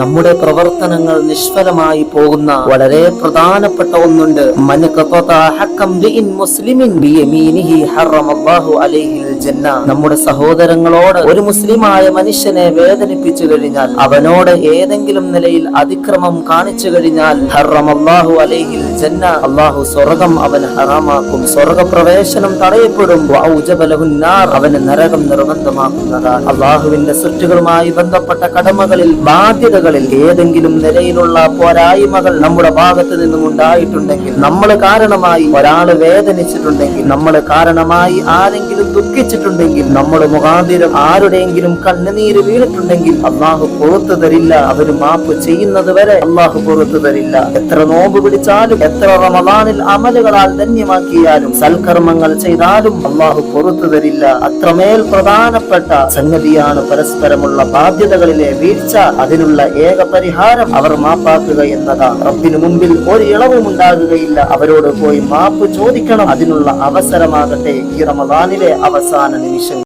നമ്മുടെ പ്രവർത്തനങ്ങൾ നിഷ്ഫലമായി പോകുന്ന വളരെ പ്രധാനപ്പെട്ട ഒന്നുണ്ട്. നമ്മുടെ സഹോദരങ്ങളോട് ഒരു മുസ്ലിമായ മനുഷ്യനെ വേദനിപ്പിച്ചു കഴിഞ്ഞാൽ, അവനോട് ഏതെങ്കിലും നിലയിൽ അതിക്രമം കാണിച്ചു കഴിഞ്ഞാൽ, ഹറമല്ലാഹു അലൈഹിൽ ജന്ന, അല്ലാഹു സ്വർഗ്ഗം അവൻ ഹറാമാക്കും, സ്വർഗ്ഗപ്രവേശനം തടയപ്പെടും, അവന് നരകം നിർബന്ധമാക്കുന്നതാണ്. അല്ലാഹുവിന്റെ സൃഷ്ടികളുമായി ബന്ധപ്പെട്ട കടമകളിൽ, ബാധ്യതകളിൽ ഏതെങ്കിലും നിലയിലുള്ള പോരായ്മകൾ നമ്മുടെ ഭാഗത്ത് നിന്നും ഉണ്ടായിട്ടുണ്ടെങ്കിൽ, നമ്മൾ കാരണമായി ഒരാള് വേദനിച്ചിട്ടുണ്ടെങ്കിൽ, നമ്മൾ കാരണമായി ആരെങ്കിലും ദുഃഖിച്ചിട്ടുണ്ടെങ്കിൽ, നമ്മൾ മുഖാന്തിരം ആരുടെയെങ്കിലും കണ്ണുനീര് വീണിട്ടുണ്ടെങ്കിൽ അള്ളാഹു പുറത്തു തരില്ല. അവര് മാപ്പ് ചെയ്യുന്നത് വരെ അള്ളാഹു പുറത്തു തരില്ല. എത്ര നോമ്പ് പിടിച്ചാലും, എത്ര റമളാനിൽ അമലുകളാൽ ധന്യമാക്കിയാലും, സൽക്കർമ്മങ്ങൾ ചെയ്താലും അള്ളാഹു പുറത്തു തരില്ല. അത്രമേൽ പ്രധാനപ്പെട്ട സംഗതിയാണ് പരസ്പരമുള്ള ബാധ്യതകളിലെ വീഴ്ച. അതിനുള്ള ഏക പരിഹാരം അവർ മാപ്പാക്കുക എന്നതാണ്. റബ്ബിന് മുമ്പിൽ ഒരു ഇളവും ഉണ്ടാകുകയില്ല. അവരോട് പോയി മാപ്പ് ചോദിക്കണം. അതിനുള്ള അവസരമാകട്ടെ ഈ റമളാനിലെ അവസാന നിമിഷം.